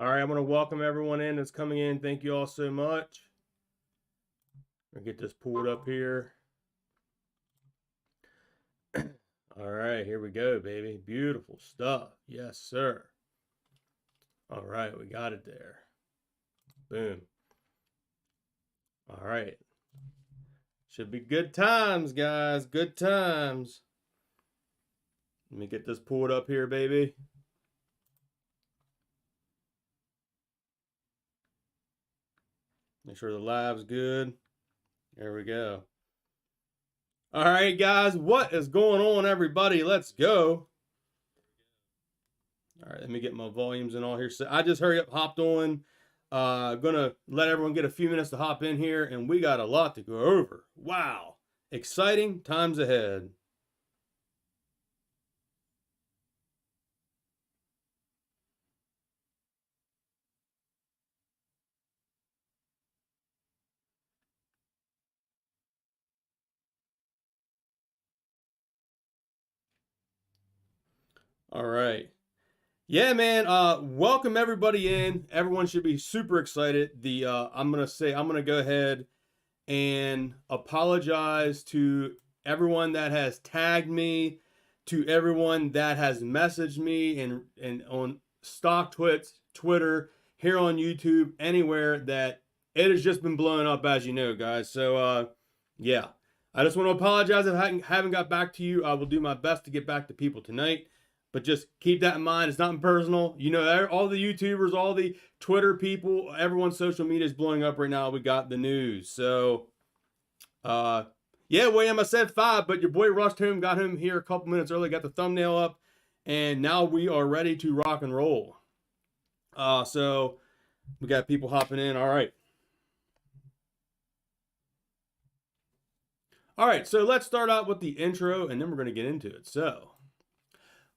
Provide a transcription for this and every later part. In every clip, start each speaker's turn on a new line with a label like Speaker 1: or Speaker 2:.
Speaker 1: All right, I'm going to welcome everyone in that's coming in. Thank you all so much. I'll get this pulled up here. All right, here we go, baby. Beautiful stuff. Yes, sir. All right, we got it there. Boom. All right. Should be good times, guys. Good times. Let me get this pulled up here, baby. Make sure the live's good. There we go. All right, guys. What is going on, everybody? Let's go. All right, let me get my volumes and all here. So I just hopped on. Gonna let everyone get a few minutes to hop in here, and we got a lot to go over. Wow. Exciting times ahead. All right. Yeah, man. Welcome everybody in. Everyone should be super excited. I'm gonna go ahead and apologize to everyone that has tagged me, to everyone that has messaged me and on stock Twitter, here on YouTube, anywhere that it has just been blowing up, as you know, guys. So yeah. I just want to apologize if I haven't got back to you. I will do my best to get back to people tonight. But just keep that in mind. It's not personal. You know, all the YouTubers, all the Twitter people, everyone's social media is blowing up right now. We got the news. So, yeah, William, I said 5, but your boy rushed home, got him here a couple minutes early, got the thumbnail up, and now we are ready to rock and roll. So we got people hopping in. All right. All right, so let's start out with the intro, and then we're going to get into it. So,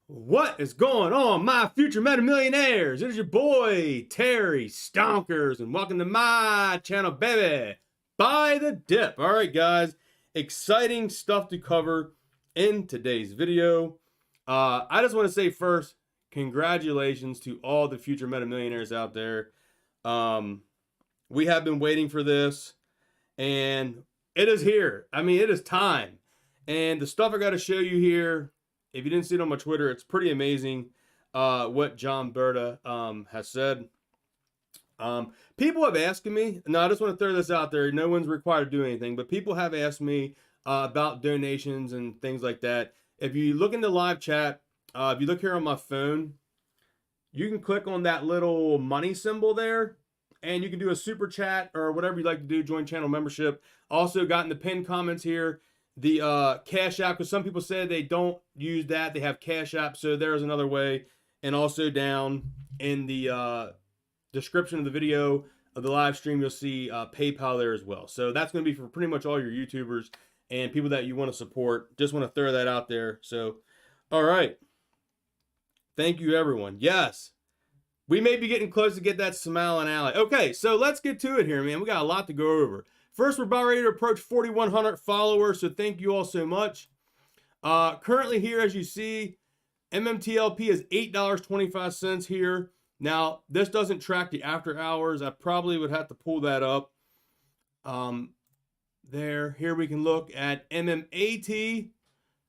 Speaker 1: what is going on, my future meta millionaires? It is your boy, Terry Stonkers, and welcome to my channel, baby. Buy the dip. All right, guys, exciting stuff to cover in today's video. I just want to say first, congratulations to all the future meta millionaires out there. We have been waiting for this, and it is here. I mean, it is time. And the stuff I got to show you here, if you didn't see it on my Twitter, it's pretty amazing what John Berta has said. People have asked me, now I just want to throw this out there, no one's required to do anything, but people have asked me about donations and things like that. If you look in the live chat, if you look here on my phone, you can click on that little money symbol there, and you can do a super chat or whatever you like to do, join channel membership. Also got in the pinned comments here, the Cash App, because some people say they don't use that. They have Cash App, so there's another way. And also down in the description of the video of the live stream, you'll see PayPal there as well. So that's going to be for pretty much all your YouTubers and people that you want to support. Just want to throw that out there. So, all right. Thank you, everyone. Yes. We may be getting close to get that smiling alley. Okay, so let's get to it here, man. We got a lot to go over. First, we're about ready to approach 4,100 followers, so thank you all so much. Currently here, as you see, MMTLP is $8.25 here. Now, this doesn't track the after hours. I probably would have to pull that up. Here we can look at MMAT.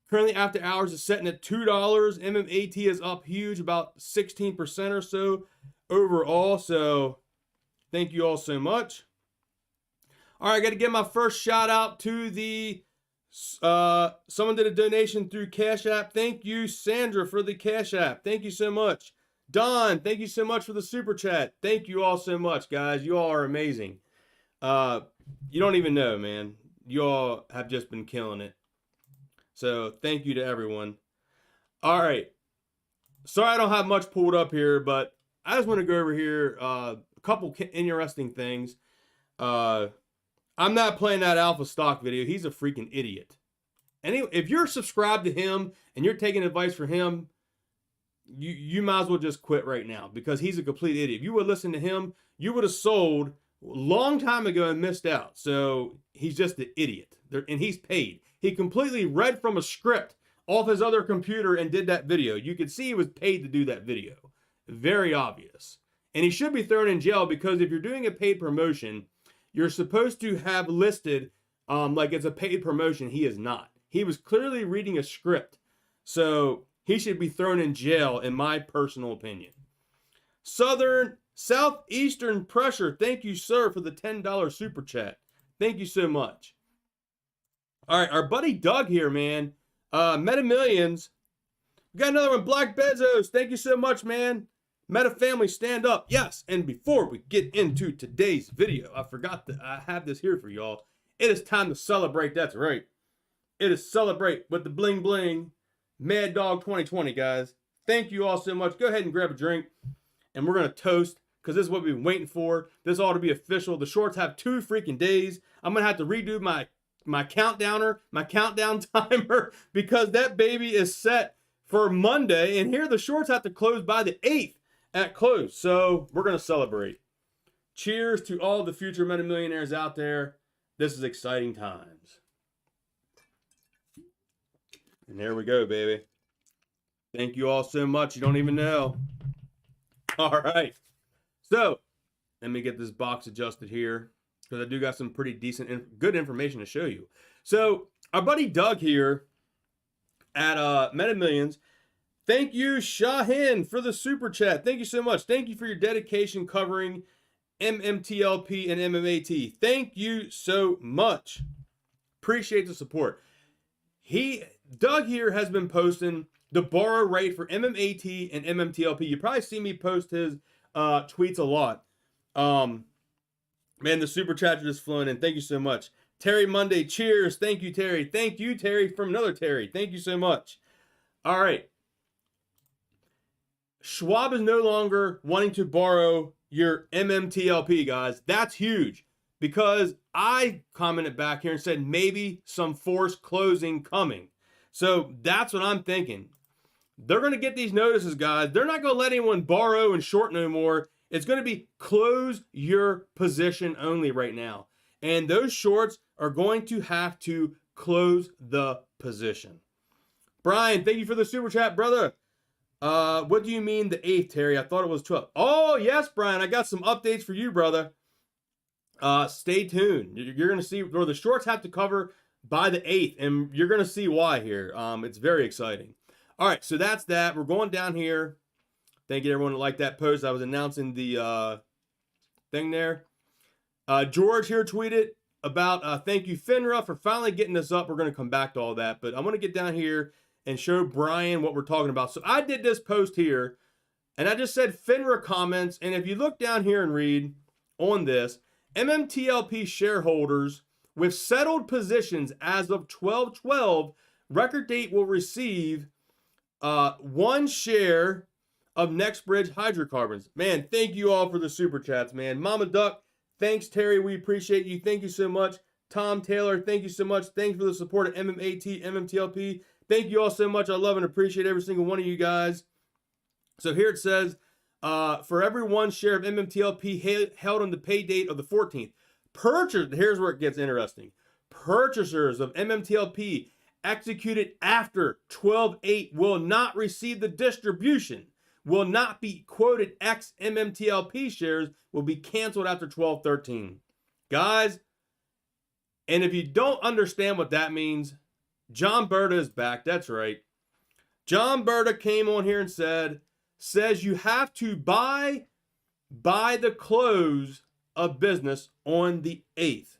Speaker 1: Currently, after hours is setting at $2. MMAT is up huge, about 16% or so overall. So, thank you all so much. All right, I got to give my first shout out to the someone did a donation through Cash App. Thank you, Sandra, for the Cash App. Thank you so much. Don, thank you so much for the super chat. Thank you all so much, guys. You all are amazing. You don't even know, man. You all have just been killing it. So thank you to everyone. All right. Sorry I don't have much pulled up here, but I just want to go over here a couple interesting things. I'm not playing that alpha stock video. He's a freaking idiot. Anyway, if you're subscribed to him and you're taking advice from him, you might as well just quit right now, because he's a complete idiot. If you would listen to him, you would have sold a long time ago and missed out. So he's just an idiot. And he's paid. He completely read from a script off his other computer and did that video. You could see he was paid to do that video. Very obvious. And he should be thrown in jail because if you're doing a paid promotion, you're supposed to have listed like it's a paid promotion. He is not. He was clearly reading a script. So he should be thrown in jail, in my personal opinion. Southeastern Pressure, thank you, sir, for the $10 super chat. Thank you so much. All right, our buddy Doug here, man. Meta Millions. We got another one, Black Bezos. Thank you so much, man. Meta family, stand up. Yes, and before we get into today's video, I forgot that I have this here for y'all. It is time to celebrate. That's right. It is celebrate with the bling bling. Mad Dog 2020, guys. Thank you all so much. Go ahead and grab a drink, and we're going to toast because this is what we've been waiting for. This ought to be official. The shorts have 2 freaking days. I'm going to have to redo my countdown timer because that baby is set for Monday. And here the shorts have to close by the 8th at close. So we're going to celebrate. Cheers to all the future Meta Millionaires out there. This is exciting times. And there we go, baby. Thank you all so much. You don't even know. All right. So let me get this box adjusted here because I do got some pretty decent, good information to show you. So our buddy Doug here at Meta Millions, thank you, Shahin, for the super chat. Thank you so much. Thank you for your dedication covering MMTLP and MMAT. Thank you so much. Appreciate the support. Doug here has been posting the borrow rate for MMAT and MMTLP. You probably see me post his tweets a lot. Man, the super chats are just flowing in. Thank you so much. Terry Monday, cheers. Thank you, Terry. Thank you, Terry, from another Terry. Thank you so much. All right. Schwab is no longer wanting to borrow your MMTLP, guys. That's huge because I commented back here and said maybe some forced closing coming. So that's what I'm thinking. They're going to get these notices, guys. They're not going to let anyone borrow and short no more. It's going to be close your position only right now. And those shorts are going to have to close the position. Brian, thank you for the super chat, brother. What do you mean the 8th, Terry? I thought it was 12. Oh, yes, Brian. I got some updates for you, brother. Stay tuned. You're going to see where the shorts have to cover by the 8th, and you're going to see why here. It's very exciting. All right, so that's that. We're going down here. Thank you to everyone who liked that post. I was announcing the thing there. George here tweeted about thank you, FINRA, for finally getting this up. We're going to come back to all that, but I'm going to get down here and show Brian what we're talking about. So I did this post here, and I just said FINRA comments, and if you look down here and read on this, MMTLP shareholders with settled positions as of 12/12, record date will receive 1 share of Nextbridge hydrocarbons. Man, thank you all for the super chats, man. Mama Duck, thanks, Terry. We appreciate you. Thank you so much. Tom Taylor, thank you so much. Thanks for the support of MMAT, MMTLP. Thank you all so much. I love and appreciate every single one of you guys. So here it says, for every 1 share of MMTLP held on the pay date of the 14th, here's where it gets interesting. Purchasers of MMTLP executed after 12/8 will not receive the distribution, will not be quoted X MMTLP shares, will be canceled after 12/13. Guys, and if you don't understand what that means, John Berta is back. That's right. John Berta came on here and says you have to buy the close of business on the 8th.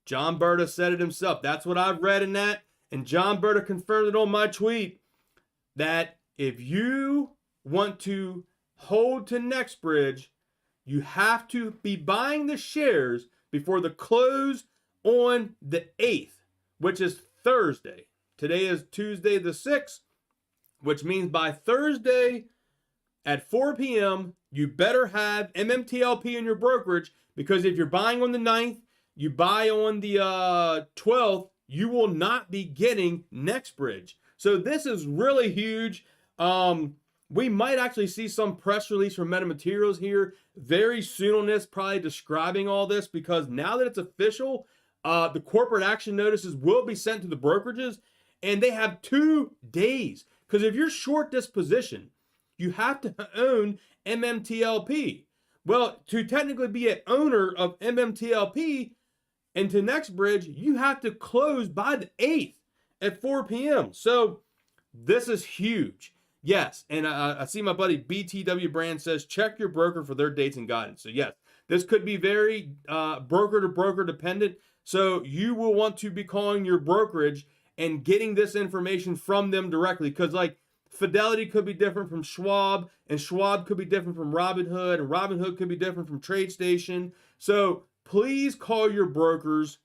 Speaker 1: John Berta said it himself. That's what I've read in that. And John Berta confirmed it on my tweet that if you want to hold to Nextbridge, you have to be buying the shares before the close on the 8th, which is Thursday. Today is Tuesday the 6th, which means by Thursday at 4 p.m., you better have MMTLP in your brokerage, because if you're buying on the 9th, you buy on the 12th, you will not be getting Nextbridge. So this is really huge. We might actually see some press release from MetaMaterials here very soon on this, probably describing all this, because now that it's official, the corporate action notices will be sent to the brokerages, and they have 2 days. Because if you're short this position, you have to own MMTLP. Well, to technically be an owner of MMTLP and to Nextbridge, you have to close by the 8th at 4 p.m. So this is huge. Yes, and I see my buddy BTW Brand says, check your broker for their dates and guidance. So yes, this could be very broker to broker dependent. So you will want to be calling your brokerage and getting this information from them directly, because like Fidelity could be different from Schwab, and Schwab could be different from Robinhood, and Robinhood could be different from TradeStation. So please call your brokers,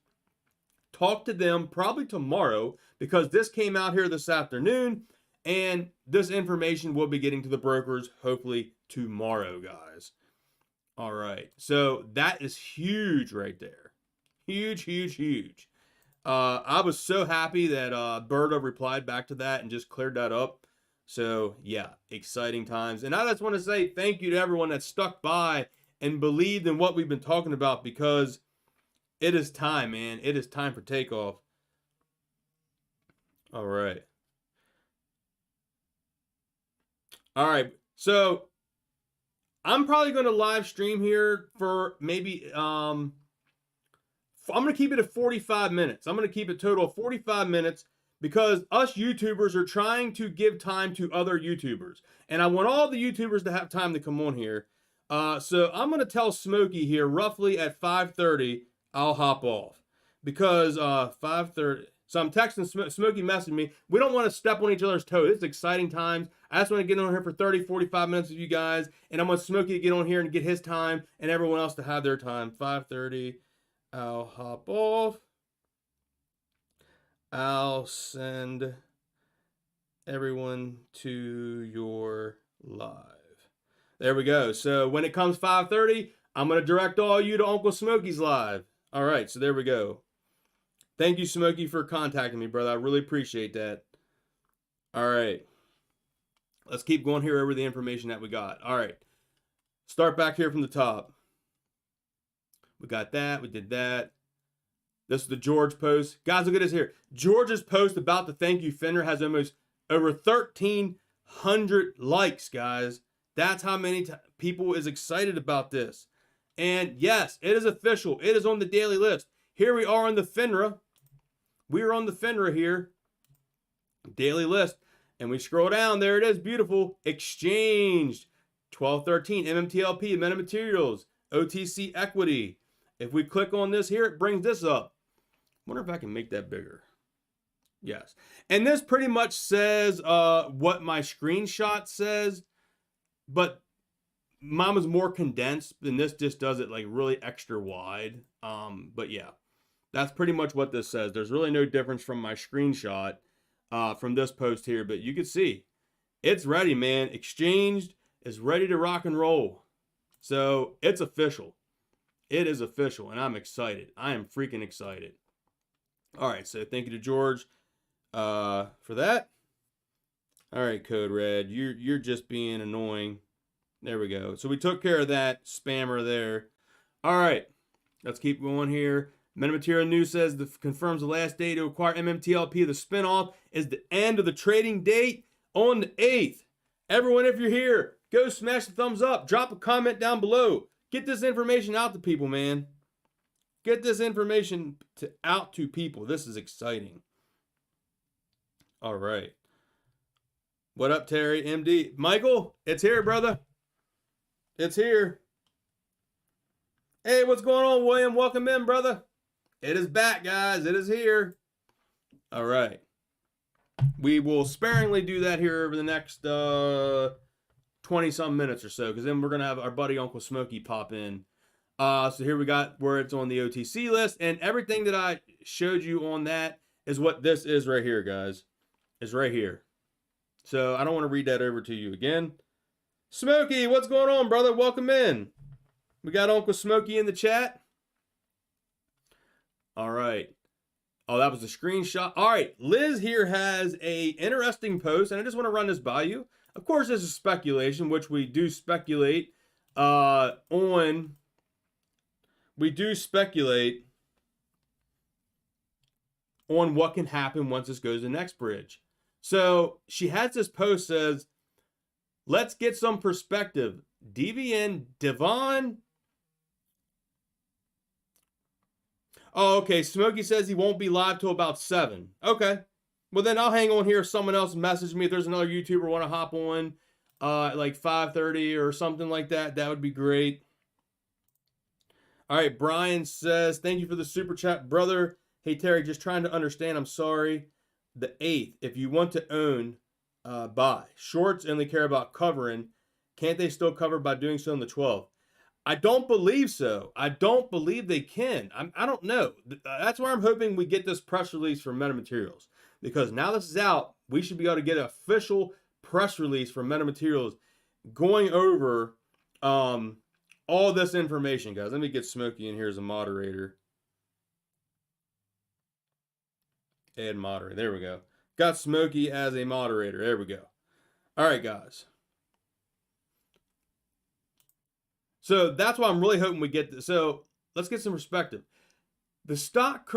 Speaker 1: talk to them probably tomorrow, because this came out here this afternoon, and this information will be getting to the brokers hopefully tomorrow, guys. All right, so that is huge right there. Huge, huge, huge. I was so happy that Berta replied back to that and just cleared that up. So yeah, exciting times. And I just want to say thank you to everyone that stuck by and believed in what we've been talking about, because it is time, man. It is time for takeoff. All right. All right. So I'm probably going to live stream here for maybe, I'm going to keep it at 45 minutes. I'm going to keep it total of 45 minutes, because us YouTubers are trying to give time to other YouTubers. And I want all the YouTubers to have time to come on here. So I'm going to tell Smokey here roughly at 5:30, I'll hop off, because 5:30. So I'm texting Smokey messaging me. We don't want to step on each other's toes. It's exciting times. I just want to get on here for 30, 45 minutes with you guys. And I want Smokey to get on here and get his time, and everyone else to have their time. 5:30, I'll hop off. I'll send everyone to your live. There we go. So when it comes 5:30, I'm going to direct all you to Uncle Smokey's live. All right, so there we go. Thank you, Smokey, for contacting me, brother. I really appreciate that. All right. Let's keep going here over the information that we got. All right. Start back here from the top. We got that. We did that. This is the George post. Guys, look at this here. George's post about the thank you Fender has almost over 1,300 likes, guys. That's how many people is excited about this. And yes, it is official. It is on the daily list. Here we are on the FINRA. We are on the FINRA here. Daily list. And we scroll down. There it is. Beautiful. Exchanged. 1213. MMTLP. Metamaterials. OTC equity. If we click on this here, it brings this up. Wonder if I can make that bigger. Yes. And this pretty much says what my screenshot says, but mine was more condensed, and this just does it like really extra wide. But yeah, that's pretty much what this says. There's really no difference from my screenshot from this post here, but you can see it's ready, man. Exchanged is ready to rock and roll. So it's official. It is official, and I'm excited. I am freaking excited. All right, so thank you to George for that. All right, Code Red, you're just being annoying. There we go. So we took care of that spammer there. All right, let's keep going here. MetaMaterial News says confirms the last day to acquire MMTLP. The spinoff is the end of the trading date on the 8th. Everyone, if you're here, go smash the thumbs up. Drop a comment down below. Get this information out to people, man. Get this information out to people. This is exciting. All right. What up, Terry? MD. Michael, it's here, brother. It's here. Hey, what's going on, William? Welcome in, brother. It is back, guys. It is here. All right. We will sparingly do that here over the next 20-some minutes or so, because then we're going to have our buddy Uncle Smokey pop in. So here we got where it's on the OTC list, and everything that I showed you on that is what this is right here, guys. Is right here. So I don't want to read that over to you again. Smokey, what's going on, brother? Welcome in. We got Uncle Smokey in the chat. All right. Oh, that was a screenshot. All right. Liz here has a interesting post, and I just want to run this by you. Of course, this is speculation, which we do speculate on. We do speculate on what can happen once this goes to Nextbridge. So she has this post says, Let's get some perspective. DVN, Devon. Oh, okay. Smokey says he won't be live till about 7. Okay. Well, then I'll hang on here. If someone else message me, if there's another YouTuber want to hop on like 5:30 or something like that, that would be great. All right. Brian says, thank you for the super chat, brother. Hey, Terry, just trying to understand. I'm sorry. The 8th, if you want to own, buy. Shorts only care about covering. Can't they still cover by doing so on the 12th? I don't believe so. I don't believe they can. I don't know. That's why I'm hoping we get this press release from MetaMaterials. Because now this is out, we should be able to get an official press release from MetaMaterials going over all this information, guys. Let me get Smokey in here as a moderator. Add moderator. There we go. Got Smokey as a moderator. There we go. All right, guys. So that's why I'm really hoping we get this. So let's get some perspective. The stock,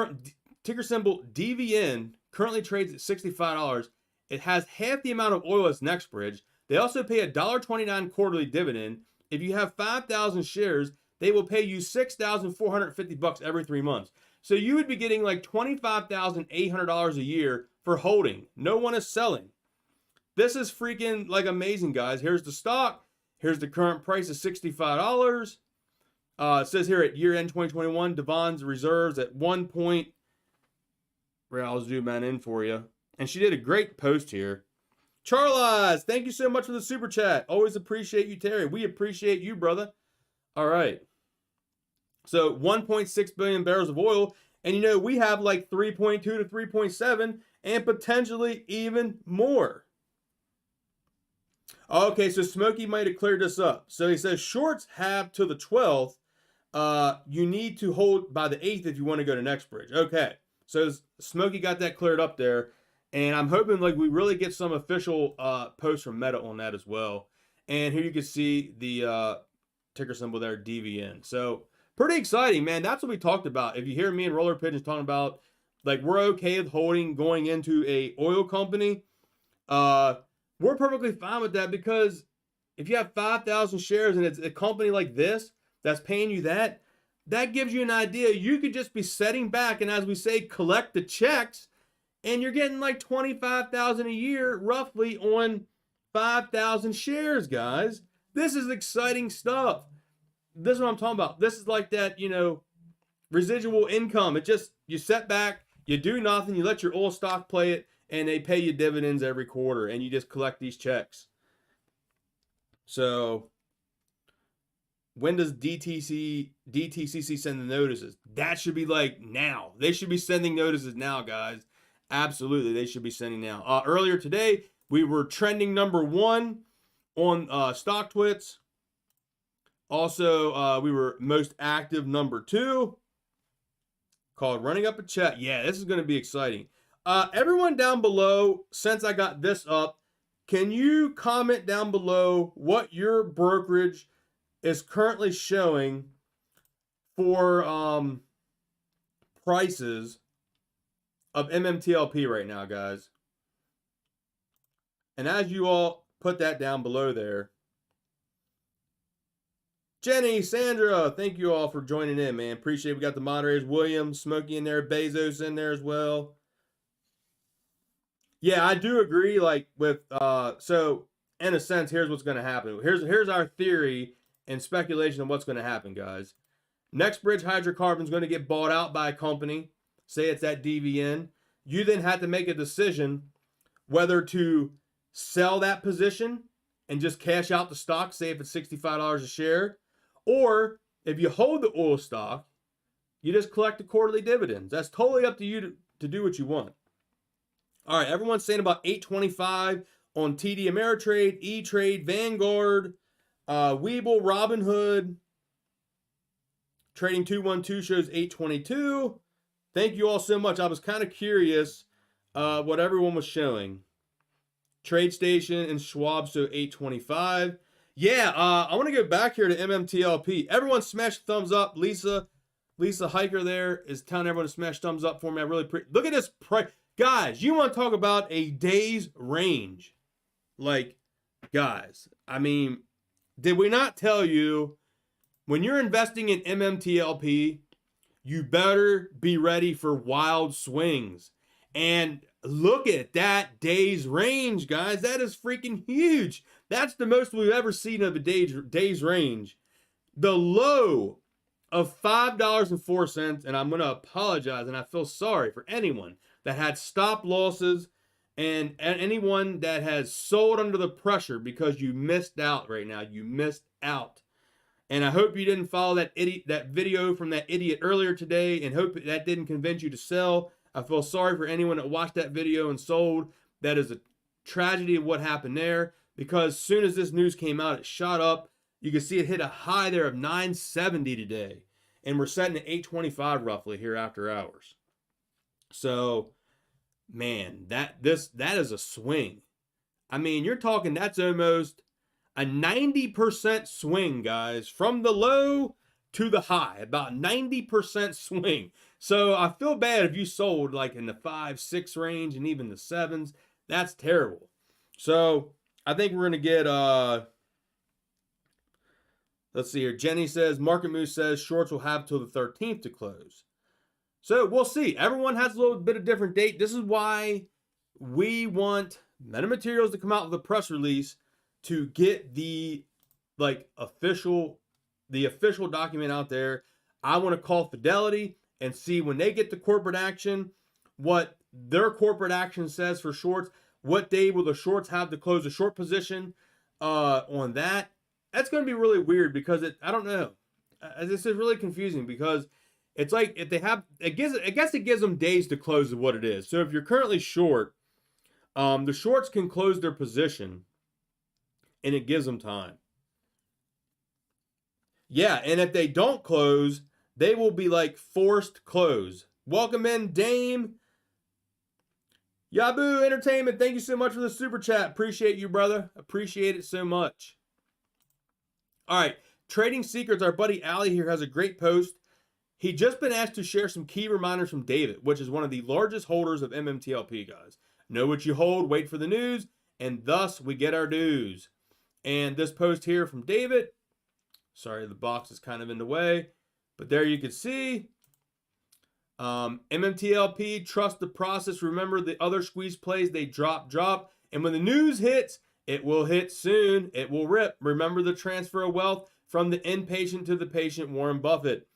Speaker 1: ticker symbol DVN, currently trades at $65. It has half the amount of oil as Nextbridge. They also pay a $1.29 quarterly dividend. If you have 5,000 shares, they will pay you $6,450 every 3 months. So you would be getting like $25,800 a year for holding. No one is selling. This is freaking like amazing, guys. Here's the stock. Here's the current price of $65. It says here at year end 2021, Devon's reserves at 1 point. I'll zoom that in for you. And she did a great post here. Charles, thank you so much for the super chat. Always appreciate you, Terry. We appreciate you, brother. All right. So 1.6 billion barrels of oil. And, you know, we have like 3.2 to 3.7 and potentially even more. Okay, so Smokey might have cleared this up. So he says shorts have to the 12th. You need to hold by the 8th if you want to go to Nextbridge. Okay, so Smokey got that cleared up there. And I'm hoping like we really get some official posts from Meta on that as well. And here you can see the ticker symbol there, DVN. So pretty exciting, man. That's what we talked about. If you hear me and Roller Pigeons talking about, like, we're okay with holding going into a oil company, we're perfectly fine with that, because if you have 5,000 shares and it's a company like this that's paying you that, that gives you an idea. You could just be sitting back and, as we say, collect the checks, and you're getting like $25,000 a year roughly on 5,000 shares, guys. This is exciting stuff. This is what I'm talking about. This is like that, you know, residual income. It just, you sit back, you do nothing, you let your oil stock play it, and they pay you dividends every quarter, and you just collect these checks. So when does DTCC send the notices? That should be like now. They should be sending notices now, guys. Absolutely, they should be sending now. Earlier today, we were trending #1 on StockTwits. Also, we were most active #2, called Running Up a Check. Yeah, this is going to be exciting. Everyone down below, since I got this up, can you comment down below what your brokerage is currently showing for prices of MMTLP right now, guys? And as you all put that down below there, Jenny, Sandra, thank you all for joining in, man. Appreciate it. We got the moderators, William, Smokey in there, Bezos in there as well. Yeah, I do agree, like, with, so, in a sense, here's what's going to happen. Here's our theory and speculation of what's going to happen, guys. Nextbridge hydrocarbons going to get bought out by a company. Say it's at DVN. You then have to make a decision whether to sell that position and just cash out the stock, say if it's $65 a share, or if you hold the oil stock, you just collect the quarterly dividends. That's totally up to you to do what you want. All right, everyone's saying about 825 on TD Ameritrade, E-Trade, Vanguard, Webull, Robinhood. Trading 212 shows 822. Thank you all so much. I was kind of curious what everyone was showing. TradeStation and Schwab show 825. Yeah, I want to go back here to MMTLP. Everyone smash thumbs up. Lisa Hiker there is telling everyone to smash thumbs up for me. I really look at this price. Guys, you want to talk about a day's range. Like, guys, I mean, did we not tell you when you're investing in MMTLP, you better be ready for wild swings? And look at that day's range, guys. That is freaking huge. That's the most we've ever seen of a day's range. The low of $5.04, and I'm going to apologize, and I feel sorry for anyone that had stop losses and anyone that has sold under the pressure, because you missed out right now. You missed out. And I hope you didn't follow that video from that idiot earlier today, and hope that didn't convince you to sell. I feel sorry for anyone that watched that video and sold. That is a tragedy of what happened there, because as soon as this news came out, it shot up. You can see it hit a high there of 970 today, and we're setting at 825 roughly here after hours. So, man, that is a swing. I mean, you're talking, that's almost a 90% swing, guys, from the low to the high, about 90% swing. So I feel bad if you sold like in the 5, 6 range and even the 7s. That's terrible. So I think we're going to get, let's see here. Jenny says, Market Moose says shorts will have till the 13th to close. So we'll see. Everyone has a little bit of different date. This is why we want MetaMaterials to come out with a press release to get the official document out there. I want to call Fidelity and see when they get the corporate action, what their corporate action says for shorts. What day will the shorts have to close a short position on that? That's going to be really weird, because I don't know. This is really confusing, because it's like if they have, I guess it gives them days to close of what it is. So if you're currently short, the shorts can close their position, and it gives them time. Yeah, and if they don't close, they will be like forced close. Welcome in, Dame. Yabu Entertainment, thank you so much for the super chat. Appreciate you, brother. Appreciate it so much. All right, Trading Secrets, our buddy Ali here has a great post. He just been asked to share some key reminders from David, which is one of the largest holders of MMTLP, guys. Know what you hold, wait for the news, and thus we get our dues. And this post here from David, sorry, the box is kind of in the way, but there you can see, MMTLP, trust the process. Remember the other squeeze plays, they drop. And when the news hits, it will hit soon. It will rip. Remember the transfer of wealth from the inpatient to the patient, Warren Buffett.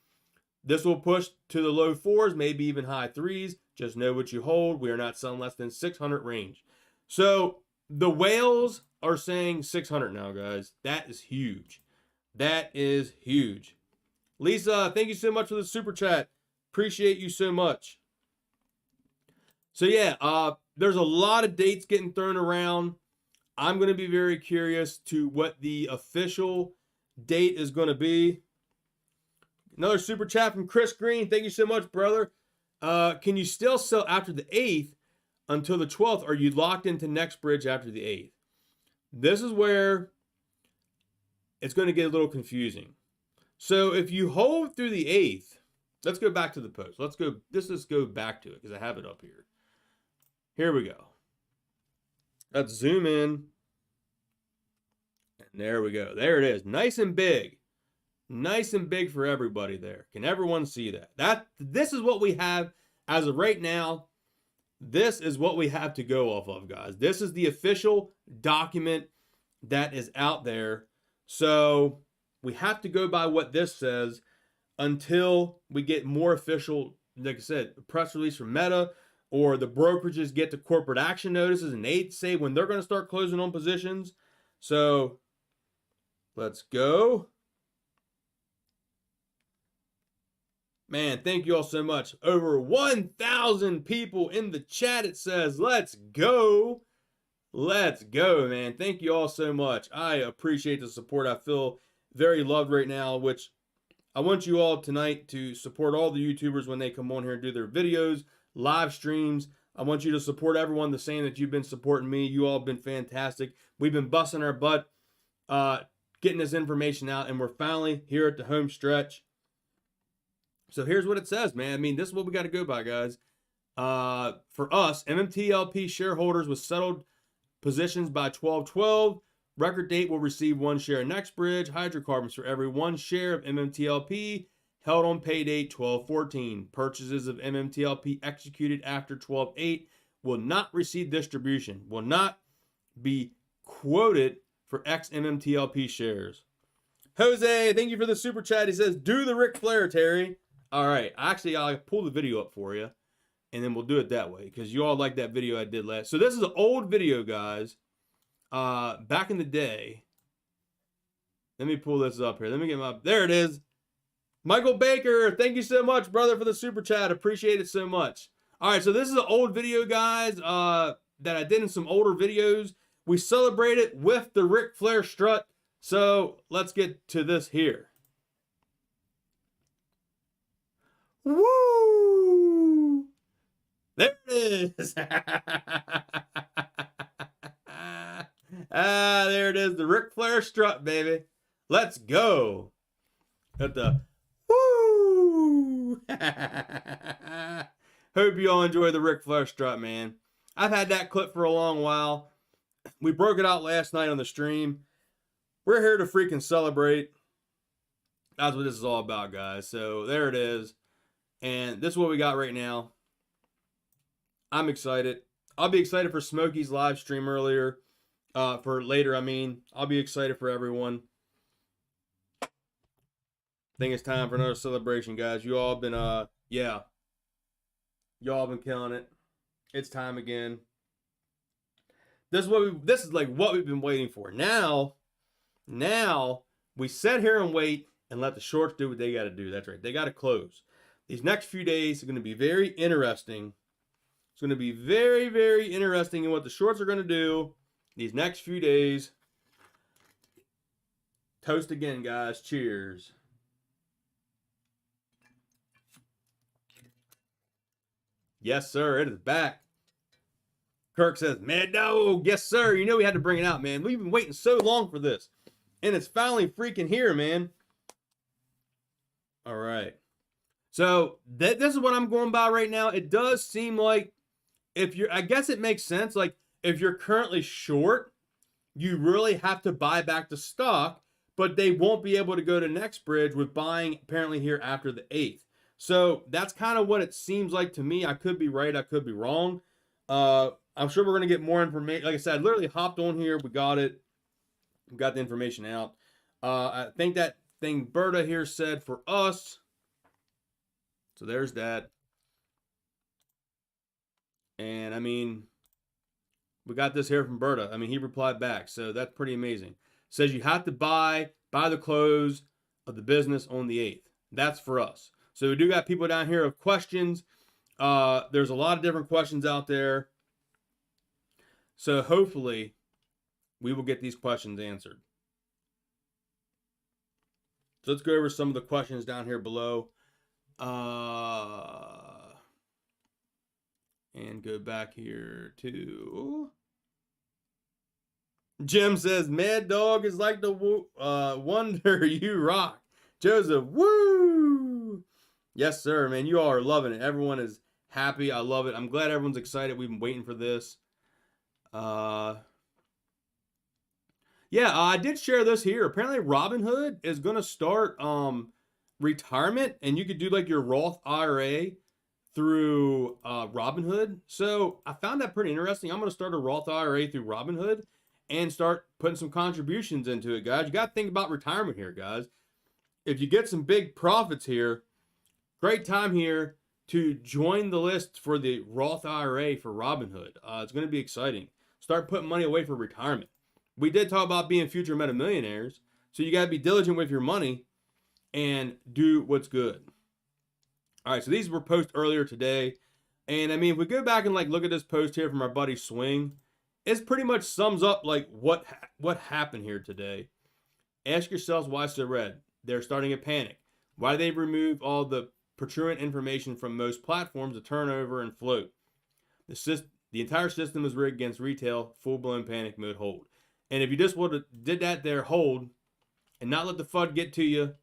Speaker 1: This will push to the low 4s, maybe even high 3s. Just know what you hold. We are not selling less than 600 range. So the whales are saying 600 now, guys. That is huge. That is huge. Lisa, thank you so much for the super chat. Appreciate you so much. So yeah, there's a lot of dates getting thrown around. I'm going to be very curious to what the official date is going to be. Another super chat from Chris Green. Thank you so much, brother. Can you still sell after the 8th until the 12th? Or are you locked into Nextbridge after the 8th? This is where it's going to get a little confusing. So if you hold through the 8th, let's go back to the post. Let's just go back to it, because I have it up here. Here we go. Let's zoom in. And there we go. There it is. Nice and big. Nice and big for everybody there. Can everyone see that? This is what we have as of right now. This is what we have to go off of, guys. This is the official document that is out there. So we have to go by what this says until we get more official, like I said, press release from Meta, or the brokerages get the corporate action notices and they say when they're going to start closing on positions. So let's go. Man, thank you all so much. Over 1,000 people in the chat. It says, let's go. Let's go, man. Thank you all so much. I appreciate the support. I feel very loved right now, which I want you all tonight to support all the YouTubers when they come on here and do their videos, live streams. I want you to support everyone the same that you've been supporting me. You all have been fantastic. We've been busting our butt getting this information out, and we're finally here at the home stretch. So here's what it says, man. I mean, this is what we got to go by, guys. For us, MMTLP shareholders with settled positions by 12/12 Record date will receive 1 share of Nextbridge hydrocarbons for every 1 share of MMTLP held on pay date 12/14. Purchases of MMTLP executed after 12/8 will not receive distribution, will not be quoted for X MMTLP shares. Jose, thank you for the super chat. He says, do the Ric Flair, Terry. All right. Actually, I'll pull the video up for you, and then we'll do it that way because you all like that video I did last. So this is an old video, guys. Back in the day. Let me pull this up here. Let me get my... There it is. Michael Baker, thank you so much, brother, for the super chat. Appreciate it so much. All right, so this is an old video, guys, that I did in some older videos. We celebrated with the Ric Flair strut. So let's get to this here. Woo! There it is. There it is. The Ric Flair strut, baby. Let's go. At the woo. Hope you all enjoy the Ric Flair strut, man. I've had that clip for a long while. We broke it out last night on the stream. We're here to freaking celebrate. That's what this is all about, guys. So there it is. And this is what we got right now. I'm excited. I'll be excited for Smokey's live stream earlier. For later, I mean. I'll be excited for everyone. I think it's time for another celebration, guys. You all been, yeah. Y'all been killing it. It's time again. This is like what we've been waiting for. Now we sit here and wait and let the shorts do what they got to do. That's right. They got to close. These next few days are going to be very interesting. It's going to be very, very interesting in what the shorts are going to do these next few days. Toast again, guys. Cheers. Yes, sir. It is back. Kirk says, Mad Dog. Yes, sir. You know we had to bring it out, man. We've been waiting so long for this. And it's finally freaking here, man. All right. So this is what I'm going by right now. It does seem like if you're, I guess it makes sense. Like if you're currently short, you really have to buy back the stock, but they won't be able to go to Nextbridge with buying apparently here after the 8th. So that's kind of what it seems like to me. I could be right. I could be wrong. I'm sure we're going to get more information. Like I said, I literally hopped on here. We got it. We got the information out. I think that thing Berta here said for us. So there's that. And I mean, we got this here from Berta. I mean, he replied back. So that's pretty amazing. Says you have to buy by the close of the business on the 8th. That's for us. So we do got people down here with questions. There's a lot of different questions out there. So hopefully we will get these questions answered. So let's go over some of the questions down here below. And go back here to... Jim says, Mad Dog is like the wonder you rock. Joseph, woo! Yes, sir, man. You all are loving it. Everyone is happy. I love it. I'm glad everyone's excited. We've been waiting for this. Yeah, I did share this here. Apparently, Robinhood is going to start retirement, and you could do like your Roth IRA through Robinhood. So I found that pretty interesting. I'm going to start a Roth IRA through Robinhood and start putting some contributions into it, guys. You got to think about retirement here, guys. If you get some big profits here, great time here to join the list for the Roth IRA for Robinhood. It's going to be exciting. Start putting money away for retirement. We did talk about being future meta millionaires, so you got to be diligent with your money and do what's good. All right, so these were posted earlier today, and I mean, if we go back and like look at this post here from our buddy Swing, it pretty much sums up like what happened here today. Ask yourselves why so red. They're starting a panic. Why do they remove all the protruent information from most platforms to turn over and float? The entire system is rigged against retail, full-blown panic mode, hold. And if you just would have did that there, hold, and not let the FUD get to you,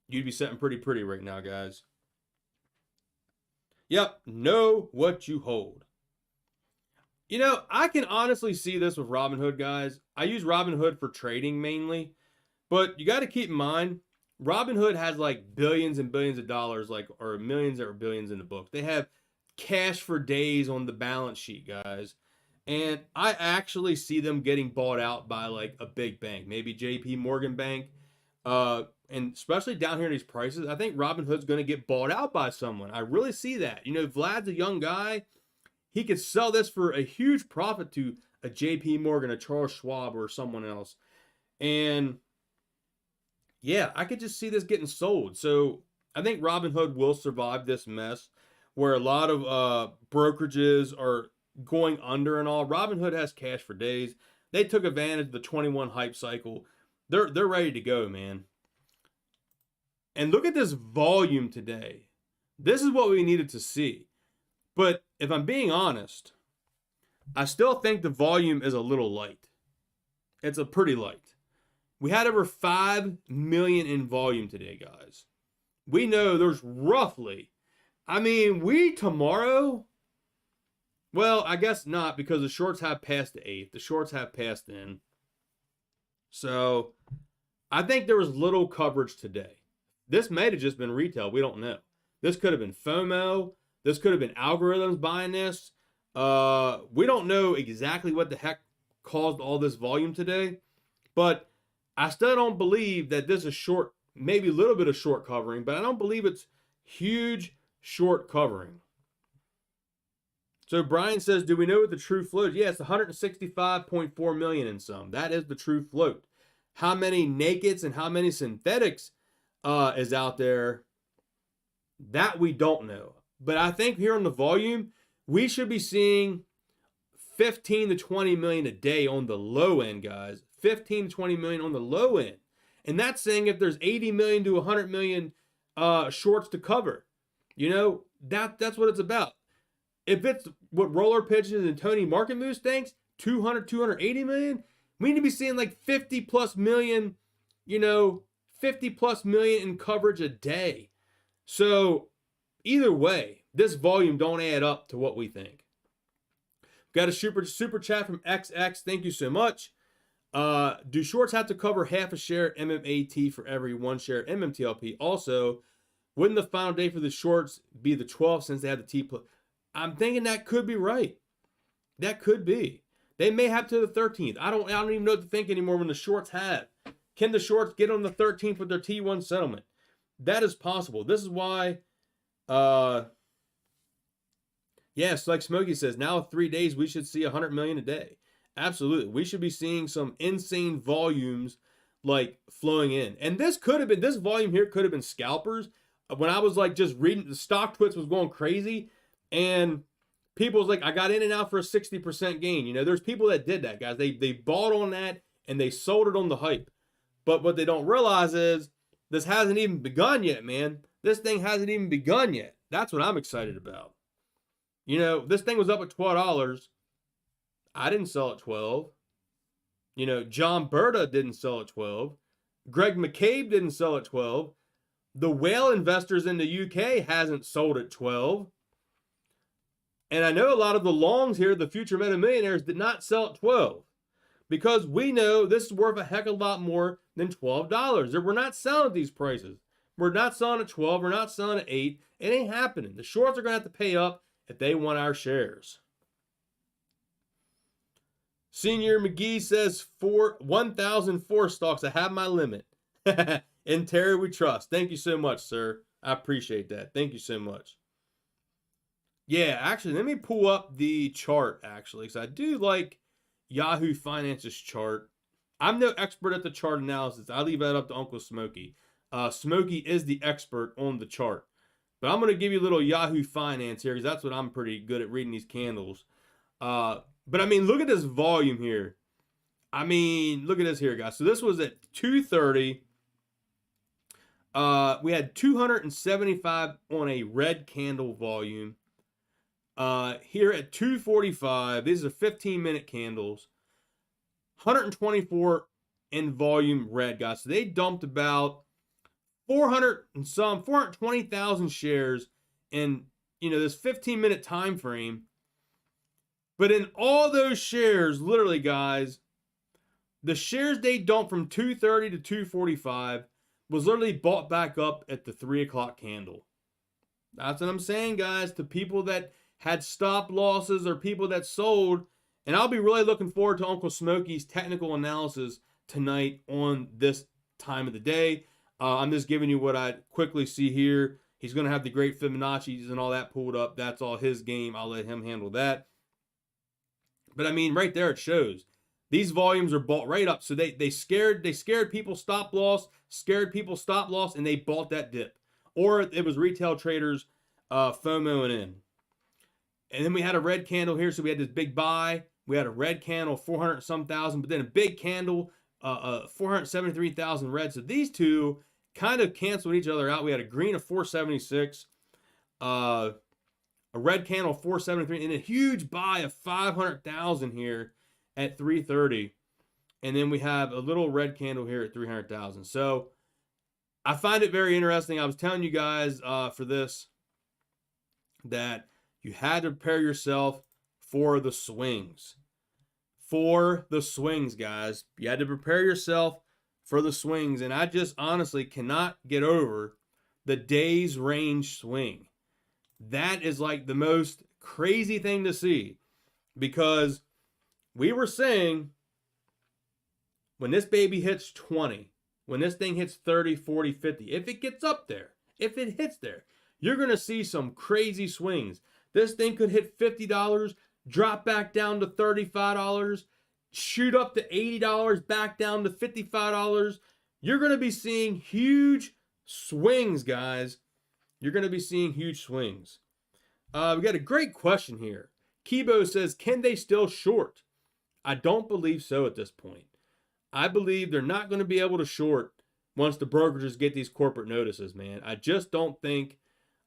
Speaker 1: you'd be sitting pretty right now, guys. Yep, know what you hold. You know, I can honestly see this with Robinhood, guys. I use Robinhood for trading mainly, but you got to keep in mind, Robinhood has like billions and billions of dollars, like, or millions or billions in the book. They have cash for days on the balance sheet, guys. And I actually see them getting bought out by like a big bank, maybe JP Morgan Bank. And especially down here in these prices, I think Robinhood's going to get bought out by someone. I really see that. You know, Vlad's a young guy. He could sell this for a huge profit to a JP Morgan, a Charles Schwab, or someone else. And yeah, I could just see this getting sold. So I think Robinhood will survive this mess where a lot of brokerages are going under and all. Robinhood has cash for days. They took advantage of the 21 hype cycle. They're ready to go, man. And look at this volume today. This is what we needed to see. But if I'm being honest, I still think the volume is a little light. It's a pretty light. We had over 5 million in volume today, guys. We know there's roughly, I mean, tomorrow, well, I guess not, because the shorts have passed the 8th. The shorts have passed in. So I think there was little coverage today. This may have just been retail. We don't know. This could have been FOMO. This could have been algorithms buying this. We don't know exactly what the heck caused all this volume today. But I still don't believe that this is short, maybe a little bit of short covering, but I don't believe it's huge short covering. So Brian says, do we know what the true float is? Yeah, it's 165.4 million in some. That is the true float. How many nakeds and how many synthetics is out there, that we don't know. But I think here on the volume, we should be seeing 15 to 20 million a day on the low end, guys. 15 to 20 million on the low end. And that's saying if there's 80 million to 100 million shorts to cover. You know, that's what it's about. If it's what Roller Pitches and Tony Market Moose thinks, 200, 280 million, we need to be seeing like 50 plus million, you know, 50 plus million in coverage a day. So either way, this volume don't add up to what we think. Got a super chat from XX. Thank you so much. Do shorts have to cover half a share MMAT for every 1 share MMTLP? Also, wouldn't the final day for the shorts be the 12th since they had the T+? I'm thinking that could be right. That could be. They may have to the 13th. I don't even know what to think anymore when the shorts have. Can the shorts get on the 13th with their T1 settlement? That is possible. This is why, yes, like Smokey says, now 3 days we should see 100 million a day. Absolutely. We should be seeing some insane volumes like flowing in. And this volume here could have been scalpers. When I was like just reading, the stock twits was going crazy. And people was like, I got in and out for a 60% gain. You know, there's people that did that, guys. They bought on that and they sold it on the hype. But what they don't realize is this hasn't even begun yet, man. This thing hasn't even begun yet. That's what I'm excited about. You know, this thing was up at $12. I didn't sell at 12. You know, John Berta didn't sell at 12. Greg McCabe didn't sell at 12. The whale investors in the UK hasn't sold at 12. And I know a lot of the longs here, the future meta millionaires, did not sell at 12. Because we know this is worth a heck of a lot more than $12. We're not selling at these prices. We're not selling at 12. We're not selling at 8. It ain't happening. The shorts are going to have to pay up if they want our shares. Senior McGee says 1,004 stocks. I have my limit. In Terry we trust. Thank you so much, sir. I appreciate that. Thank you so much. Yeah, actually, let me pull up the chart, actually, because I do like Yahoo Finance's chart. I'm no expert at the chart analysis. I leave that up to Uncle Smokey. Smokey is the expert on the chart. But I'm going to give you a little Yahoo Finance here, because that's what I'm pretty good at, reading these candles. But, I mean, look at this volume here. I mean, look at this here, guys. So this was at 2:30. We had 275 on a red candle volume. Here at 2:45, these are 15-minute candles. 124 in volume red, guys. So they dumped about 420,000 shares in, you know, this 15-minute time frame. But in all those shares, literally, guys, the shares they dumped from 230 to 245 was literally bought back up at the 3 o'clock candle. That's what I'm saying, guys, to people that had stop losses or people that sold. And I'll be really looking forward to Uncle Smokey's technical analysis tonight on this time of the day. I'm just giving you what I quickly see here. He's going to have the great Fibonacci's and all that pulled up. That's all his game. I'll let him handle that. But I mean, right there it shows. These volumes are bought right up. So they scared people stop loss, and they bought that dip. Or it was retail traders FOMOing in. And then we had a red candle here. So we had this big buy. We had a red candle, 400 and some thousand, but then a big candle, 473,000 red. So these two kind of canceled each other out. We had a green of 476, a red candle 473, and a huge buy of 500,000 here at 330. And then we have a little red candle here at 300,000. So I find it very interesting. I was telling you guys for this that you had to prepare yourself for the swings. For the swings, guys. You had to prepare yourself for the swings. And I just honestly cannot get over the day's range swing. That is like the most crazy thing to see. Because we were saying when this baby hits 20, when this thing hits 30, 40, 50, if it gets up there, if it hits there, you're going to see some crazy swings. This thing could hit $50, drop back down to $35, shoot up to $80, back down to $55. You're going to be seeing huge swings, guys. You're going to be seeing huge swings. We got a great question here. Kibo says, can they still short? I don't believe so at this point. I believe they're not going to be able to short once the brokerages get these corporate notices, man. I just don't think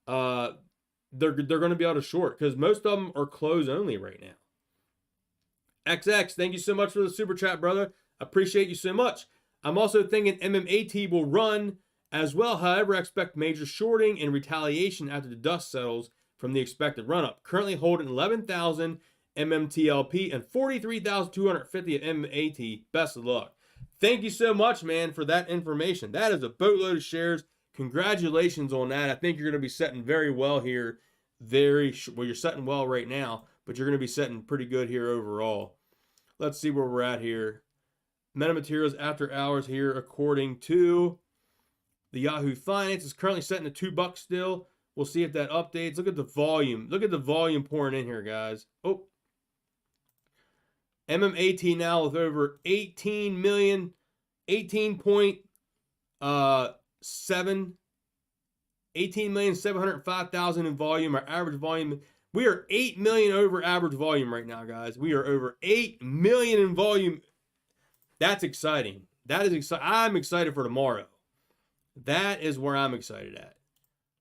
Speaker 1: they're going to be able to short because most of them are close only right now. XX, thank you so much for the super chat, brother. Appreciate you so much. I'm also thinking MMAT will run as well. However, I expect major shorting and retaliation after the dust settles from the expected run-up. Currently holding 11,000 MMTLP and 43,250 at MMAT. Best of luck. Thank you so much, man, for that information. That is a boatload of shares. Congratulations on that. I think you're going to be setting very well here. Well, you're setting well right now, but you're going to be setting pretty good here overall. Let's see where we're at here. Metamaterials after hours here, according to the Yahoo Finance, is currently setting at $2 still. We'll see if that updates. Look at the volume. Look at the volume pouring in here, guys. Oh. MMAT now with over 18,705,000 in volume. Our average volume, we are 8 million over average volume right now, guys. We are over 8 million in volume. That's exciting. That is exciting. I'm excited for tomorrow. That is where I'm excited at.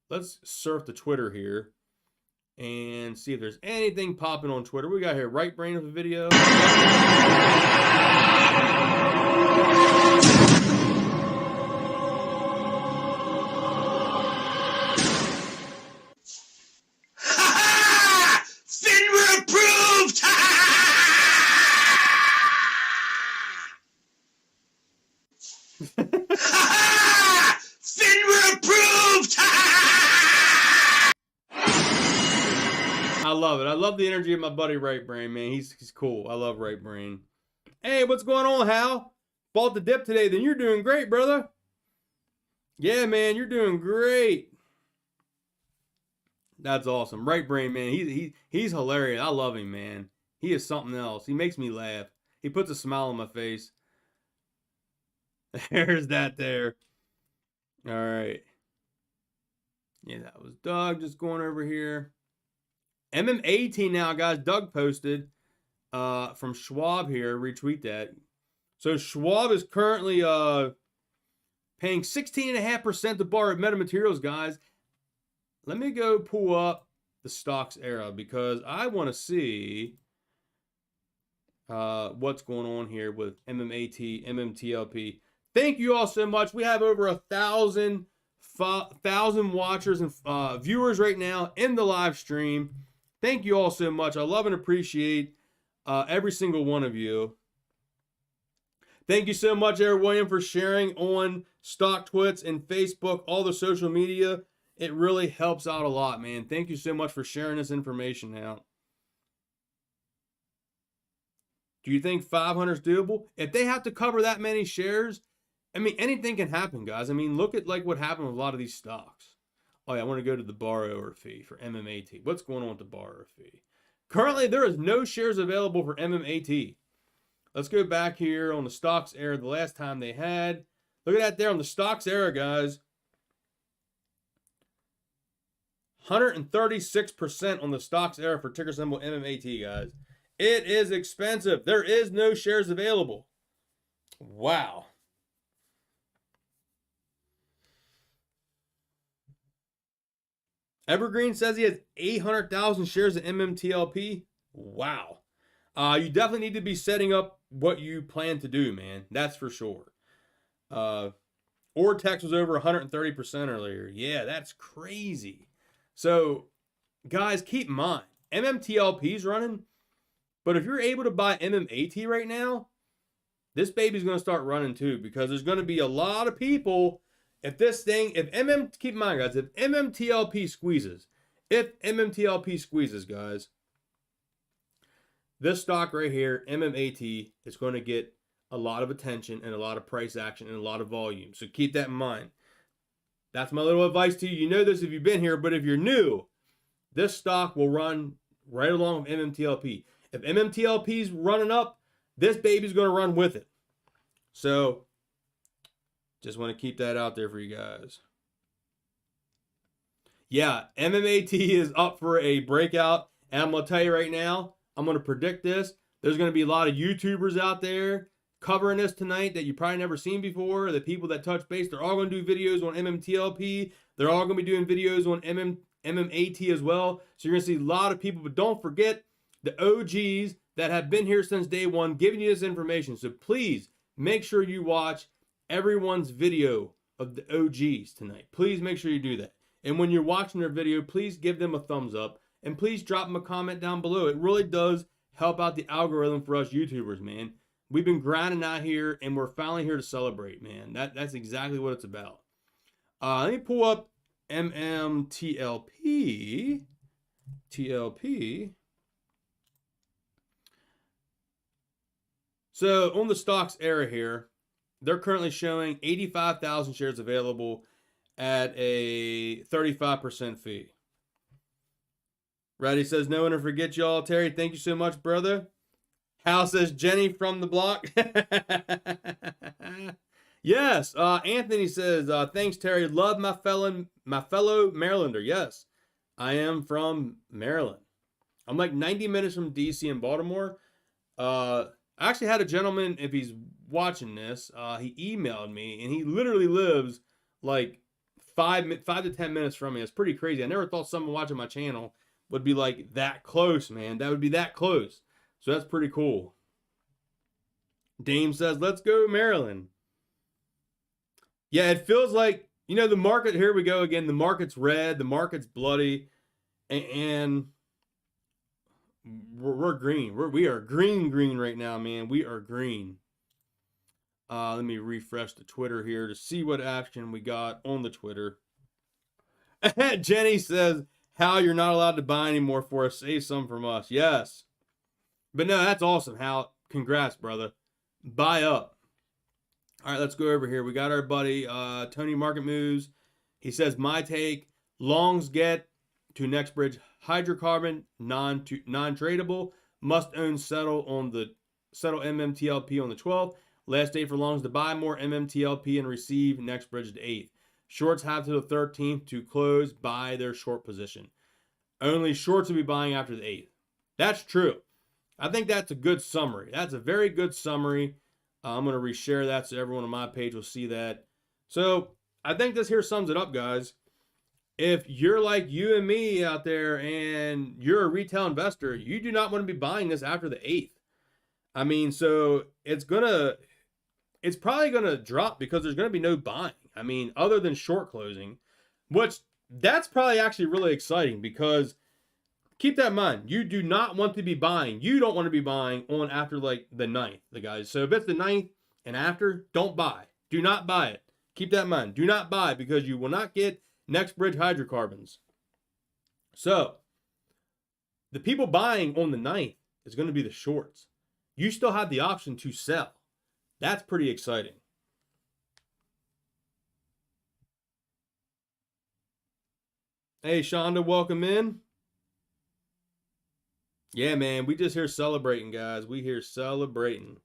Speaker 1: Let's surf the Twitter here and see if there's anything popping on Twitter. We got here right brain of a video.
Speaker 2: FINRA approved! FINRA approved!
Speaker 1: I love it. I love the energy of my buddy Right Brain, man. He's cool. I love Right Brain. Hey, what's going on, Hal? Bought the dip today. Then you're doing great, brother. Yeah, man, you're doing great. That's awesome. Right Brain, man. He's hilarious. I love him, man. He is something else. He makes me laugh. He puts a smile on my face. There's that there. All right. Yeah, that was Doug just going over here. MMAT now, guys. Doug posted from Schwab here. Retweet that. So Schwab is currently paying 16.5% to borrow metamaterials, guys. Let me go pull up the stocks era because I want to see what's going on here with MMAT, MMTLP. Thank you all so much. We have over 1,000 watchers and viewers right now in the live stream. Thank you all so much. I love and appreciate every single one of you. Thank you so much, Eric William, for sharing on StockTwits and Facebook, all the social media. It really helps out a lot, man. Thank you so much for sharing this information out. Do you think 500 is doable? If they have to cover that many shares, I mean, anything can happen, guys. I mean, look at like what happened with a lot of these stocks. Oh, yeah, I want to go to the borrower fee for MMAT. What's going on with the borrower fee? Currently, there is no shares available for MMAT. Let's go back here on the stocks era the last time they had. Look at that there on the stocks era, guys. 136% on the stocks era for ticker symbol MMAT, guys. It is expensive. There is no shares available. Wow. Evergreen says he has 800,000 shares in MMTLP. Wow. You definitely need to be setting up what you plan to do, man. That's for sure. Ortex was over 130% earlier. Yeah, that's crazy. So, guys, keep in mind, MMTLP is running, but if you're able to buy MMAT right now, this baby's going to start running too, because there's going to be a lot of people. Keep in mind, guys, if MMTLP squeezes, guys, this stock right here, MMAT, is going to get a lot of attention and a lot of price action and a lot of volume. So keep that in mind. That's my little advice to you. You know this if you've been here, but if you're new, this stock will run right along with MMTLP. If MMTLP's running up, this baby's going to run with it. So just want to keep that out there for you guys. Yeah, MMAT is up for a breakout. And I'm going to tell you right now, I'm going to predict this. There's going to be a lot of YouTubers out there covering this tonight that you probably never seen before. The people that touch base, they're all going to do videos on MMTLP. They're all going to be doing videos on MMAT as well. So you're going to see a lot of people. But don't forget the OGs that have been here since day one giving you this information. So please make sure you watch everyone's video of the OGs tonight. Please make sure you do that. And when you're watching their video, please give them a thumbs up. And please drop them a comment down below. It really does help out the algorithm for us YouTubers, man. We've been grinding out here, and we're finally here to celebrate, man. That's exactly what it's about. Let me pull up MMTLP. So on the stocks era here, they're currently showing 85,000 shares available at a 35% fee. Ready says, no one to forget y'all. Terry, thank you so much, brother. Hal says, Jenny from the block. Yes. Anthony says, thanks, Terry. Love my fellow Marylander. Yes, I am from Maryland. I'm like 90 minutes from DC and Baltimore. I actually had a gentleman, if he's watching this, he emailed me, and he literally lives like 5 to 10 minutes from me. It's pretty crazy. I never thought someone watching my channel would be like that close, man. That would be that close. So that's pretty cool. Dame says, let's go Maryland. Yeah, it feels like, you know, the market, here we go again. The market's red. The market's bloody. And we're green. We are green right now, man. We are green. Let me refresh the Twitter here to see what action we got on the Twitter. Jenny says, Hal, you're not allowed to buy anymore for us. Save some from us. Yes. But no, that's awesome, Hal. Congrats, brother. Buy up. All right, let's go over here. We got our buddy, Tony Market Moves. He says, my take, longs get to Nextbridge hydrocarbon, non-tradable, must own settle MMTLP on the 12th. Last day for longs to buy more MMTLP and receive Nextbridge the 8th. Shorts have to the 13th to close by their short position. Only shorts will be buying after the 8th. That's true. I think that's a good summary. That's a very good summary. I'm going to reshare that so everyone on my page will see that. So I think this here sums it up, guys. If you're like you and me out there and you're a retail investor, you do not want to be buying this after the 8th. I mean, so it's probably going to drop because there's going to be no buying. I mean, other than short closing, which that's probably actually really exciting because keep that in mind. You do not want to be buying. You don't want to be buying on after like the 9th, the guys. So if it's the 9th and after, don't buy. Do not buy it. Keep that in mind. Do not buy because you will not get Nextbridge hydrocarbons. So the people buying on the 9th is going to be the shorts. You still have the option to sell. That's pretty exciting. Hey, Shonda, welcome in. Yeah, man, we just here celebrating, guys. We here celebrating.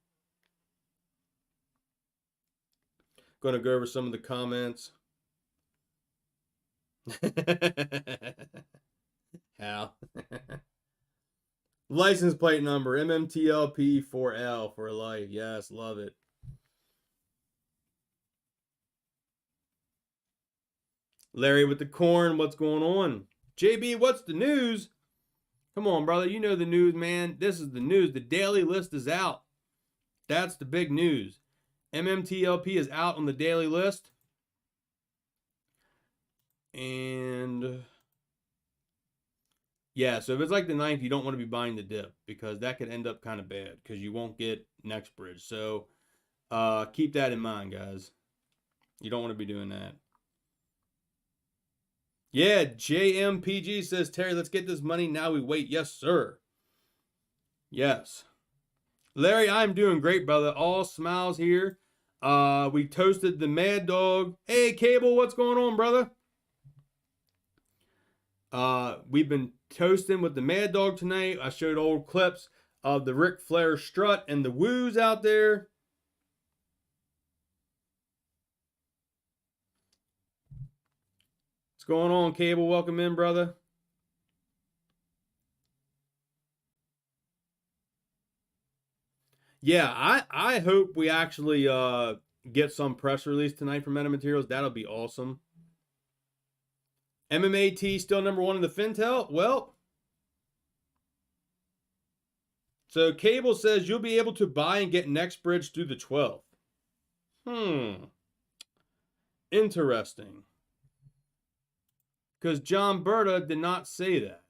Speaker 1: Going to go over some of the comments. Hal. License plate number, MMTLP 4L for life. Yes, love it. Larry with the corn, what's going on? JB, what's the news? Come on, brother. You know the news, man. This is the news. The daily list is out. That's the big news. MMTLP is out on the daily list. And yeah, so if it's like the 9th, you don't want to be buying the dip because that could end up kind of bad because you won't get Nextbridge. So keep that in mind, guys. You don't want to be doing that. Yeah, JMPG says, Terry, let's get this money. Now we wait. Yes, sir. Yes. Larry, I'm doing great, brother. All smiles here. We toasted the Mad Dog. Hey, Cable, what's going on, brother? We've been toasting with the Mad Dog tonight. I showed old clips of the Ric Flair strut and the woos out there. What's going on, Cable? Welcome in, brother. Yeah, I hope we actually get some press release tonight from MetaMaterials. That'll be awesome. MMAT still number 1 in the FinTel? Well, so Cable says you'll be able to buy and get Nextbridge through the 12th. Interesting. Because John Berta did not say that.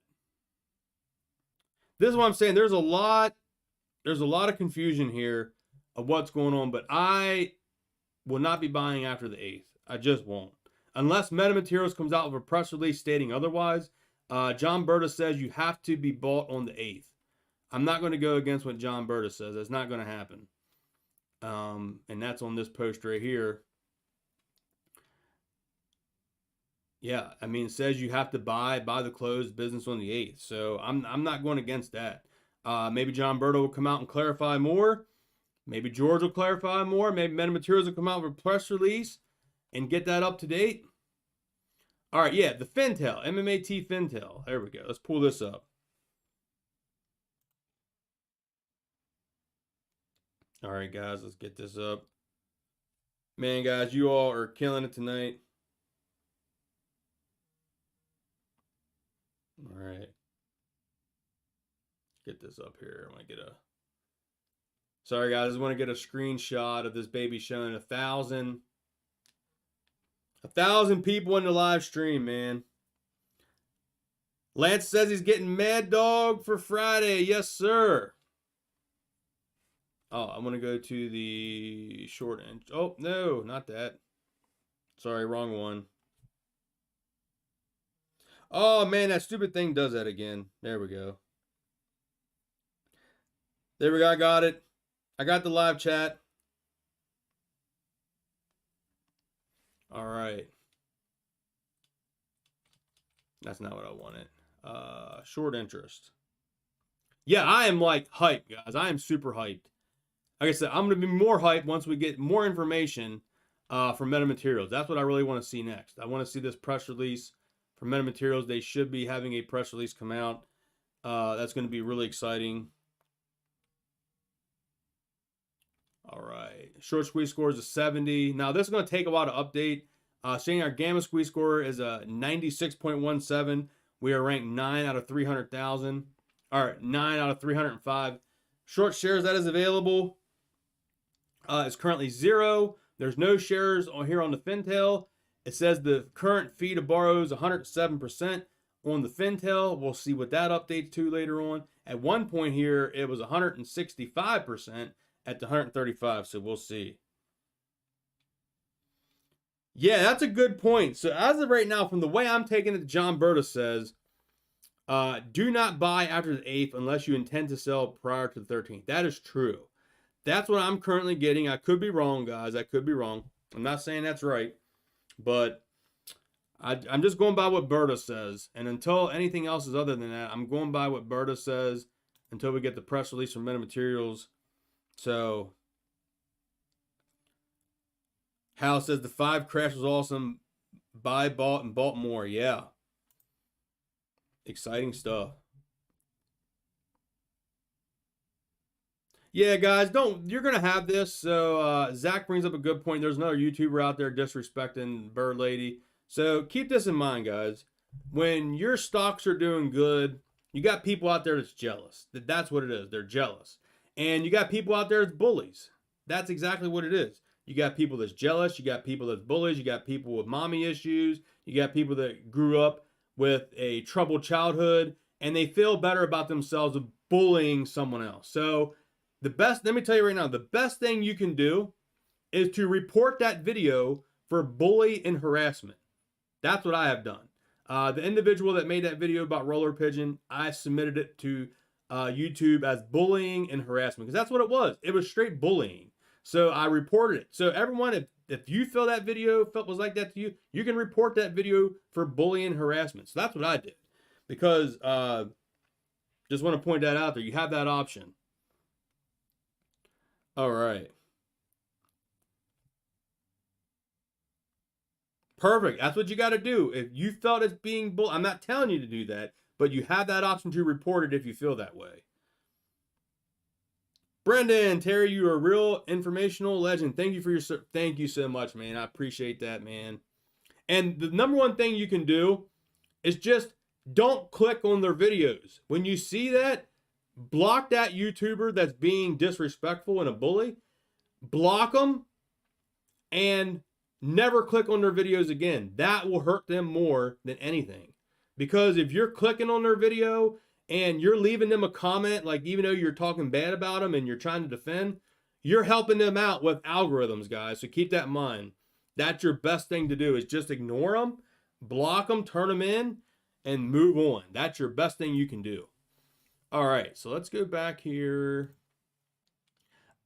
Speaker 1: This is what I'm saying. There's a lot of confusion here of what's going on, but I will not be buying after the 8th. I just won't. Unless MetaMaterials comes out with a press release stating otherwise. John Berta says you have to be bought on the 8th. I'm not going to go against what John Berta says. That's not going to happen. And that's on this post right here. Yeah, I mean, it says you have to buy the close business on the 8th. So I'm not going against that. Maybe John Berta will come out and clarify more. Maybe George will clarify more. Maybe MetaMaterials will come out with a press release and get that up to date. All right, yeah, the FinTel, MMAT FinTel. There we go. Let's pull this up. All right, guys, let's get this up. Man, guys, you all are killing it tonight. All right. Get this up here. I want to get a... Sorry, guys. I just want to get a screenshot of this baby showing 1,000 people in the live stream, man. Lance says he's getting Mad Dog for Friday. Yes, sir. Oh, I want to go to the short end. Oh, no, not that. Sorry, wrong one. Oh, man, that stupid thing does that again. There we go. There we go. I got it. I got the live chat. All right. That's not what I wanted. Short interest. Yeah, I am like hyped, guys. I am super hyped. Like I said, I'm going to be more hyped once we get more information from MetaMaterials. That's what I really want to see next. I want to see this press release from MetaMaterials. They should be having a press release come out. That's going to be really exciting. All right. Short squeeze score is a 70. Now, this is going to take a while to update. Seeing our gamma squeeze score is a 96.17. We are ranked 9 out of 300,000. All right, 9 out of 305. Short shares that is available is currently 0. There's no shares on here on the FinTel. It says the current fee to borrow is 107%. on the Fintel. We'll see what that updates to later on. At one point here, it was 165% at the 135, so we'll see. Yeah, that's a good point. So as of right now, from the way I'm taking it, John Berta says, do not buy after the 8th unless you intend to sell prior to the 13th. That is true. That's what I'm currently getting. I could be wrong, guys. I could be wrong. I'm not saying that's right, but I'm just going by what Berta says. And until anything else is other than that, I'm going by what Berta says until we get the press release from MetaMaterials. So, Hal says the 5 crash was awesome. Buy, bought, and bought more. Yeah. Exciting stuff. Yeah, guys, you're going to have this. So, Zach brings up a good point. There's another YouTuber out there disrespecting Bird Lady. So, keep this in mind, guys. When your stocks are doing good, you got people out there that's jealous. That's what it is. They're jealous. And you got people out there that's bullies. That's exactly what it is. You got people that's jealous. You got people that's bullies. You got people with mommy issues. You got people that grew up with a troubled childhood. And they feel better about themselves of bullying someone else. So, let me tell you right now, the best thing you can do is to report that video for bully and harassment. That's what I have done. The individual that made that video about Roller Pigeon, I submitted it to YouTube as bullying and harassment, because that's what it was. It was straight bullying. So I reported it. So everyone, if you feel that video was like that to you, you can report that video for bullying and harassment. So that's what I did, because just want to point that out there. You have that option. All right. Perfect. That's what you got to do. If you felt it's being bullied, I'm not telling you to do that, but you have that option to report it if you feel that way. Brendan, Terry, you are a real informational legend. Thank you so much, man. I appreciate that, man. And the number one thing you can do is just don't click on their videos. When you see that, block that YouTuber that's being disrespectful and a bully. Block them and never click on their videos again. That will hurt them more than anything. Because if you're clicking on their video and you're leaving them a comment, like even though you're talking bad about them and you're trying to defend, you're helping them out with algorithms, guys. So keep that in mind. That's your best thing to do, is just ignore them, block them, turn them in, and move on. That's your best thing you can do. All right, so let's go back here.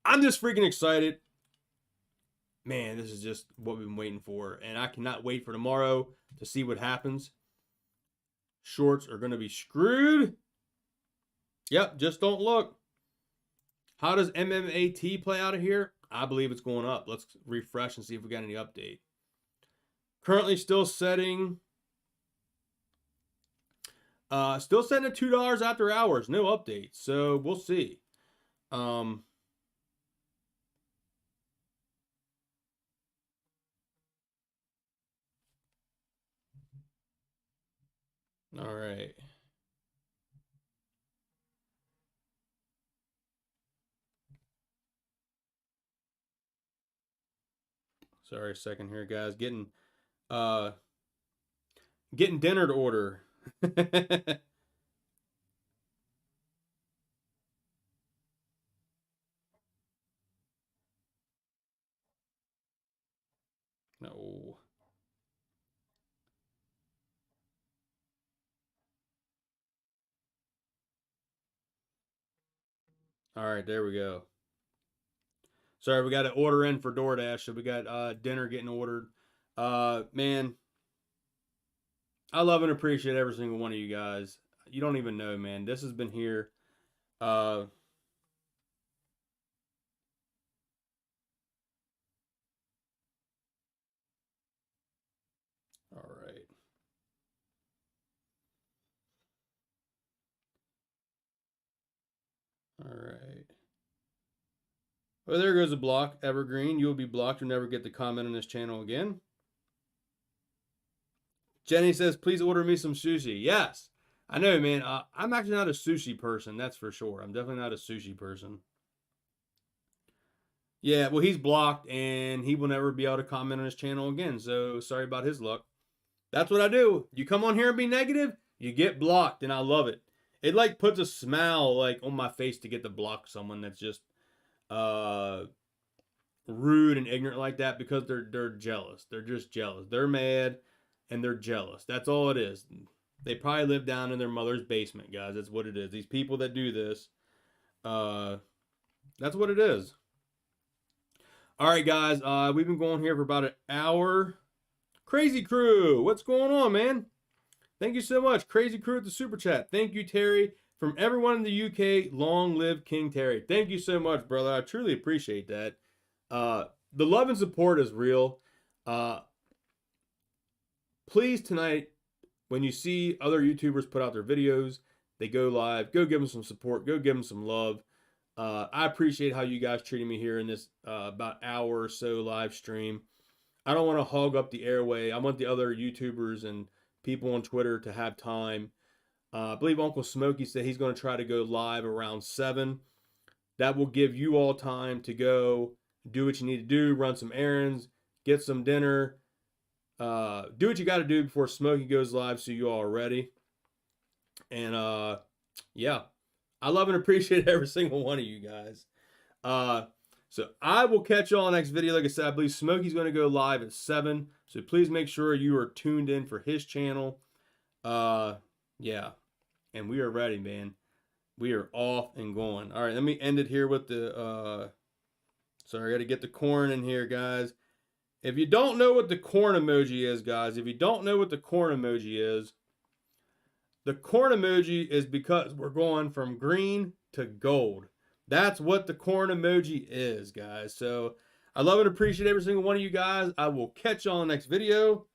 Speaker 1: I'm just freaking excited. Man, this is just what we've been waiting for. And I cannot wait for tomorrow to see what happens. Shorts are going to be screwed. Yep, just don't look. How does MMAT play out of here? I believe it's going up. Let's refresh and see if we got any update. Currently still setting... still setting at $2 after hours. No updates. So we'll see. All right. Sorry, a second here, guys. Getting dinner to order. No. All right, there we go. Sorry, we got to order in for DoorDash, so we got dinner getting ordered. Man, I love and appreciate every single one of you guys. You don't even know, man. This has been here. All right. All right. Well, there goes a block. Evergreen, you will be blocked. You'll never get to comment on this channel again. Jenny says, please order me some sushi. Yes. I know, man. I'm actually not a sushi person. That's for sure. I'm definitely not a sushi person. Yeah, well, he's blocked, and he will never be able to comment on his channel again. So, sorry about his luck. That's what I do. You come on here and be negative, You get blocked, and I love it. It like puts a smile like on my face to get to block someone that's just rude and ignorant like that, because they're jealous. They're just jealous. They're mad and they're jealous. That's all it is. They probably live down in their mother's basement, guys. That's what it is. These people that do this, that's what it is. All right, guys. We've been going here for about an hour. Crazy Crew, what's going on, man? Thank you so much. Crazy Crew at the Super Chat. Thank you, Terry. From everyone in the UK, long live King Terry. Thank you so much, brother. I truly appreciate that. The love and support is real. Please, tonight, when you see other YouTubers put out their videos, they go live, go give them some support, go give them some love. I appreciate how you guys treated me here in this about hour or so live stream. I don't want to hog up the airway. I want the other YouTubers and people on Twitter to have time. I believe Uncle Smokey said he's going to try to go live around 7. That will give you all time to go do what you need to do, run some errands, get some dinner, do what you got to do before Smokey goes live so you all are ready. And yeah, I love and appreciate every single one of you guys. So I will catch y'all next video. Like I said, I believe Smokey's going to go live at 7. So please make sure you are tuned in for his channel. Yeah, and we are ready, man. We are off and going. All right, let me end it here with the, sorry, I got to get the corn in here, guys. If you don't know what the corn emoji is, guys, if you don't know what the corn emoji is because we're going from green to gold. That's what the corn emoji is, guys. So I love and appreciate every single one of you guys. I will catch you on the next video.